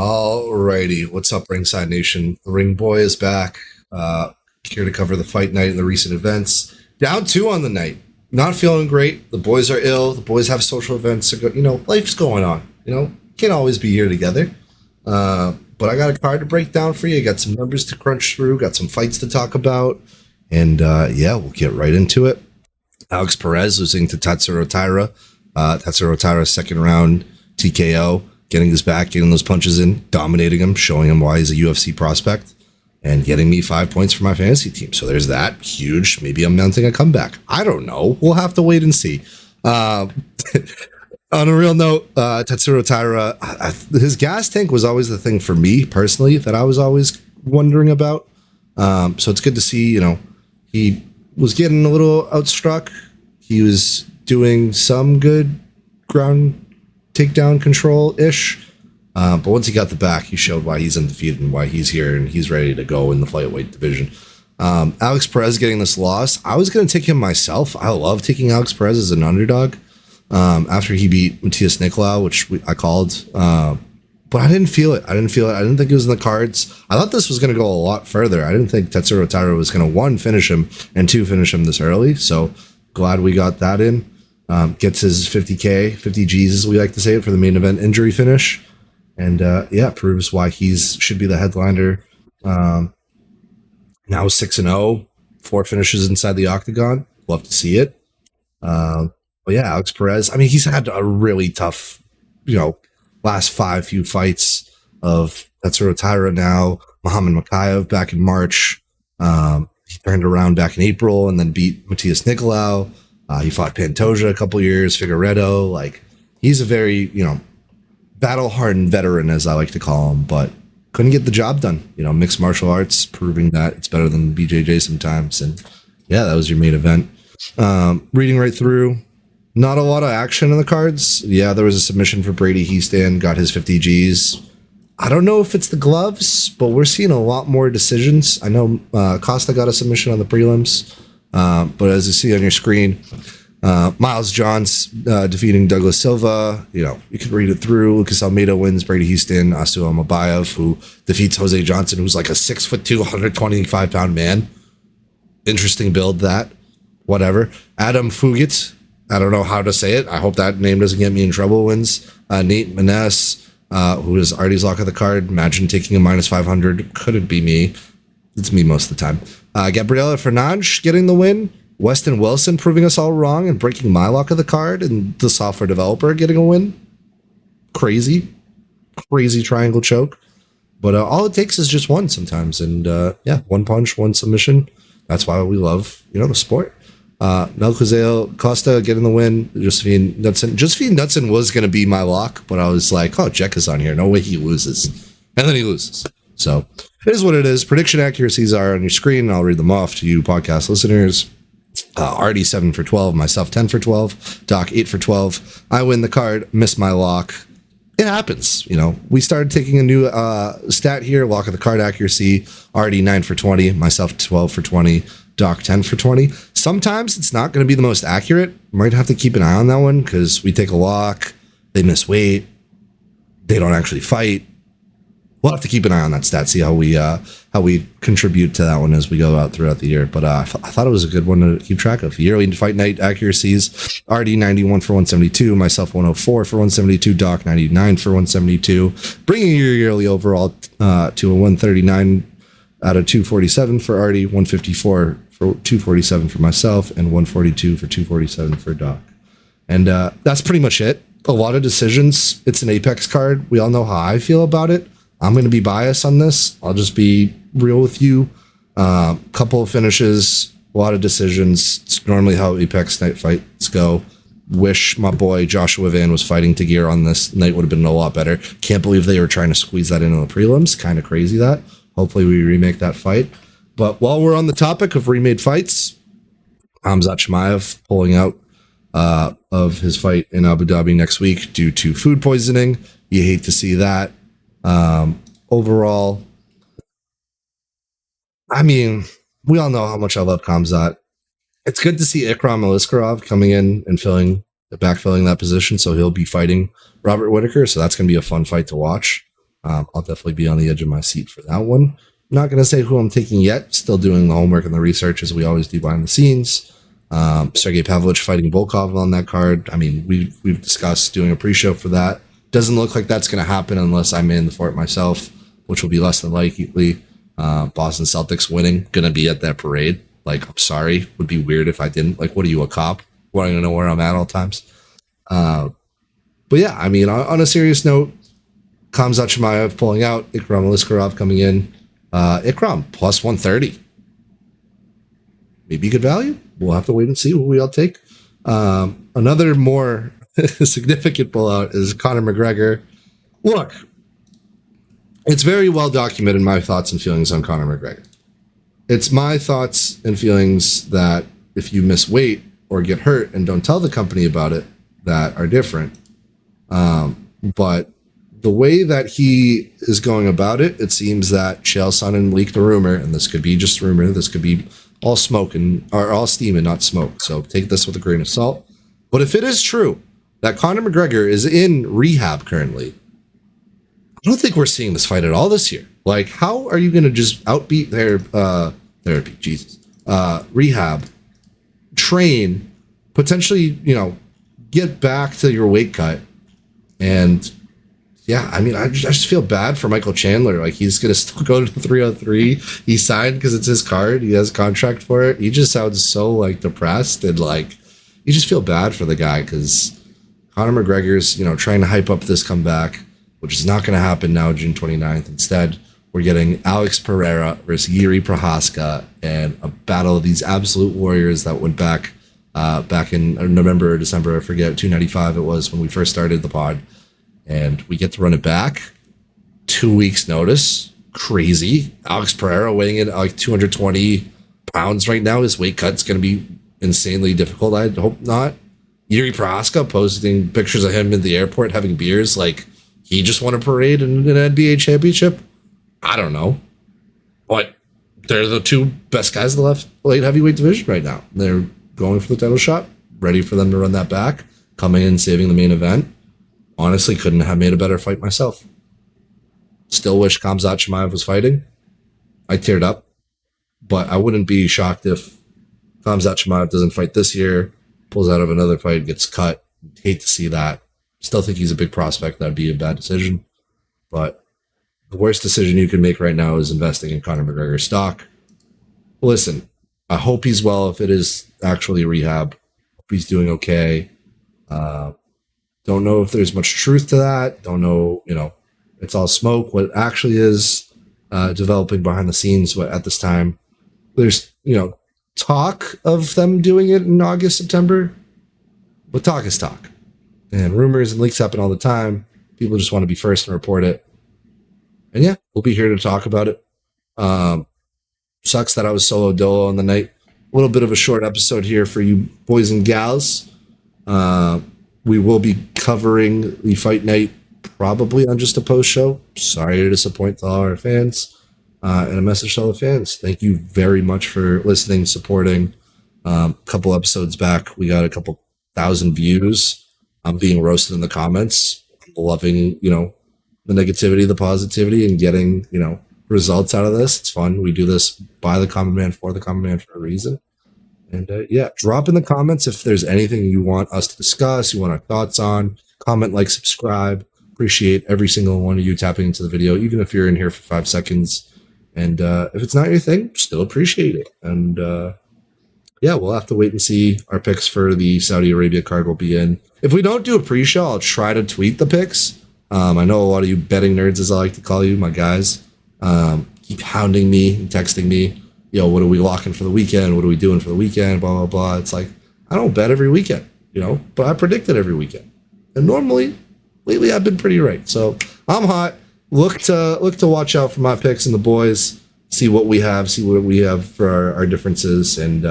Alrighty, what's up, Ringside Nation? The Ring Boy is back, here to cover the fight night and the recent events. Down 2 on the night. Not feeling great. The boys are ill. The boys have social events. Life's going on. Can't always be here together. But I got a card to break down for you. Got some numbers to crunch through. Got some fights to talk about. And we'll get right into it. Alex Perez losing to Tatsuro Taira. Tatsuro Taira's second round TKO. Getting his back, getting those punches in, dominating him, showing him why he's a UFC prospect, and getting me 5 points for my fantasy team. So there's that. Huge. Maybe I'm mounting a comeback. I don't know. We'll have to wait and see. On a real note, Tatsuro Taira, his gas tank was always the thing for me personally that I was always wondering about. So it's good to see, he was getting a little outstruck. He was doing some good ground takedown control-ish. But once he got the back, he showed why he's undefeated and why he's here and he's ready to go in the flyweight division. Alex Perez getting this loss. I was going to take him myself. I love taking Alex Perez as an underdog after he beat Matthias Nicolau, which I called. But I didn't feel it. I didn't think it was in the cards. I thought this was going to go a lot further. I didn't think Tatsuro Taira was going to, 1, finish him, and 2, finish him this early. So glad we got that in. Gets his 50K, 50 G's, as we like to say it, for the main event injury finish. And, proves why should be the headliner. Now 6-0, 4 finishes inside the octagon. Love to see it. Alex Perez, he's had a really tough, last few fights of Tatsuro Taira now. Muhammad Makayev back in March. He turned around back in April and then beat Matthias Nicolau. He fought Pantoja a couple years, Figueredo. He's a very, battle-hardened veteran, as I like to call him, but couldn't get the job done. Mixed martial arts, proving that it's better than BJJ sometimes. And that was your main event. Reading right through, not a lot of action on the cards. Yeah, there was a submission for Brady Heastan, got his 50 Gs. I don't know if it's the gloves, but we're seeing a lot more decisions. I know Costa got a submission on the prelims. But as you see on your screen, Miles Johns defeating Douglas Silva. You can read it through. Lucas Almeida wins. Brady Houston. Asu Amabayev, who defeats Jose Johnson, who's like a 6'2", 125-pound man. Interesting build, that. Whatever. Adam Fugit. I don't know how to say it. I hope that name doesn't get me in trouble. Wins. Nate Maness, who is Artie's lock of the card. Imagine taking a minus 500. Couldn't be me. It's me most of the time. Gabriela Fernandes getting the win. Weston Wilson proving us all wrong and breaking my lock of the card. And the software developer getting a win. Crazy triangle choke. But all it takes is just one sometimes. And 1 punch, 1 submission. That's why we love, the sport. Melchizedek Costa getting the win. Josephine Knudsen was going to be my lock. But I was like, Jack is on here. No way he loses. And then he loses. So it is what it is. Prediction accuracies are on your screen. I'll read them off to you podcast listeners. Artie 7 for 12, myself 10 for 12, Doc 8 for 12. I win the card, miss my lock. It happens. We started taking a new stat here, lock of the card accuracy. Artie 9 for 20, myself 12 for 20, Doc 10 for 20. Sometimes it's not going to be the most accurate. Might have to keep an eye on that one because we take a lock, they miss weight, they don't actually fight. We'll have to keep an eye on that stat, see how we contribute to that one as we go out throughout the year. But I thought it was a good one to keep track of. Yearly fight night accuracies: RD 91 for 172, myself 104 for 172, Doc 99 for 172, bringing your yearly overall to a 139 out of 247 for RD, 154 for 247 for myself, and 142 for 247 for Doc. And that's pretty much it. A lot of decisions. It's an Apex card. We all know how I feel about it. I'm going to be biased on this. I'll just be real with you. Couple of finishes, a lot of decisions. It's normally how Apex night fights go. Wish my boy Joshua Van was fighting Tagir on this night. Would have been a lot better. Can't believe they were trying to squeeze that into the prelims. Kind of crazy that. Hopefully we remake that fight. But while we're on the topic of remade fights, Hamzat Chimaev pulling out of his fight in Abu Dhabi next week due to food poisoning. You hate to see that. Overall, we all know how much I love Khamzat. It's good to see Ikram Aliskarov coming in and backfilling that position, so he'll be fighting Robert Whittaker, so that's going to be a fun fight to watch. I'll definitely be on the edge of my seat for that one. Not going to say who I'm taking yet. Still doing the homework and the research as we always do behind the scenes. Sergey Pavlovich fighting Volkov on that card. I mean, we've discussed doing a pre-show for that. Doesn't look like that's going to happen unless I'm in for it myself, which will be less than likely. Boston Celtics winning, going to be at that parade. Like, I'm sorry, would be weird if I didn't. Like, what are you, a cop? Wanting to know where I'm at all times? But yeah, I mean, on a serious note, Khamzat Chimaev pulling out, Ikram Aliskerov coming in. Ikram plus 130. Maybe good value. We'll have to wait and see who we all take. Another more significant pullout is Conor McGregor. Look, it's very well documented my thoughts and feelings on Conor McGregor. It's my thoughts and feelings that if you miss weight or get hurt and don't tell the company about it, that are different. But the way that he is going about it, it seems that Chael Sonnen leaked a rumor, and this could be just rumor. This could be all smoke or all steam and not smoke. So take this with a grain of salt. But if it is true that Conor McGregor is in rehab currently, I don't think we're seeing this fight at all this year. Like, how are you going to just outbeat their therapy? Jesus, rehab, train, potentially, get back to your weight cut, and yeah, I mean, I just feel bad for Michael Chandler. Like, he's going to still go to 303. He signed because it's his card. He has a contract for it. He just sounds so, like, depressed. And, like, you just feel bad for the guy because Conor McGregor's, trying to hype up this comeback, which is not going to happen now, June 29th. Instead, we're getting Alex Pereira versus Yuri Prohaska and a battle of these absolute warriors that went back in November or December. I forget, 295 it was when we first started the pod. And we get to run it back. 2 weeks notice. Crazy. Alex Pereira weighing in at like 220 pounds right now. His weight cut's going to be insanely difficult. I hope not. Yuri Prohaska posting pictures of him in the airport having beers. Like, he just won a parade in an NBA championship. I don't know. But they're the two best guys in the light heavyweight division right now. They're going for the title shot. Ready for them to run that back. Coming in, saving the main event. Honestly, couldn't have made a better fight myself. Still wish Khamzat Chimaev was fighting. I teared up. But I wouldn't be shocked if Khamzat Chimaev doesn't fight this year, pulls out of another fight, gets cut. Hate to see that. Still think he's a big prospect. That'd be a bad decision. But the worst decision you can make right now is investing in Conor McGregor's stock. Listen, I hope he's well if it is actually rehab. Hope he's doing okay. Don't know if there's much truth to that. Don't know, it's all smoke. What actually is developing behind the scenes at this time. There's, talk of them doing it in August, September. But talk is talk. And rumors and leaks happen all the time. People just want to be first and report it. And yeah, we'll be here to talk about it. Sucks that I was solo dolo on the night. A little bit of a short episode here for you boys and gals. We will be covering the fight night probably on just a post show. Sorry to disappoint all our fans. And a message to all the fans. Thank you very much for listening, supporting. A couple episodes back, we got a couple thousand views. I'm being roasted in the comments. I'm loving, the negativity, the positivity, and getting, results out of this. It's fun. We do this by the common man, for the common man for a reason. And drop in the comments if there's anything you want us to discuss, you want our thoughts on. Comment, like, subscribe. Appreciate every single one of you tapping into the video, even if you're in here for 5 seconds. And if it's not your thing, still appreciate it. And we'll have to wait and see. Our picks for the Saudi Arabia card will be in. If we don't do a pre-show, I'll try to tweet the picks. I know a lot of you betting nerds, as I like to call you, my guys, keep hounding me and texting me. What are we locking for the weekend? What are we doing for the weekend? Blah, blah, blah. It's like, I don't bet every weekend, but I predict it every weekend. And normally, lately, I've been pretty right. So I'm hot. Look to watch out for my picks and the boys. See what we have for our differences. And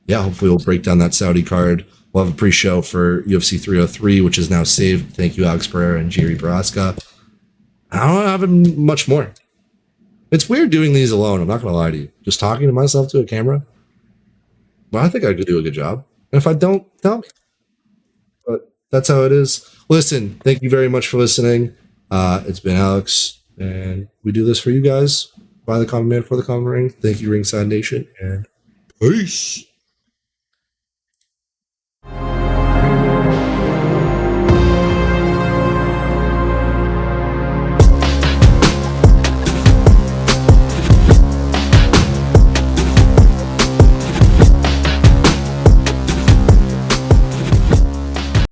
hopefully we'll break down that Saudi card. We'll have a pre-show for UFC 303, which is now saved. Thank you, Alex Pereira and Yuri Prohaska. I don't have much more. It's weird doing these alone. I'm not going to lie to you. Just talking to myself to a camera. But I think I could do a good job. And if I don't, tell me. But that's how it is. Listen, thank you very much for listening. It's been Alex, and we do this for you guys. By the common man for the common ring. Thank you, Ringside Nation, and peace.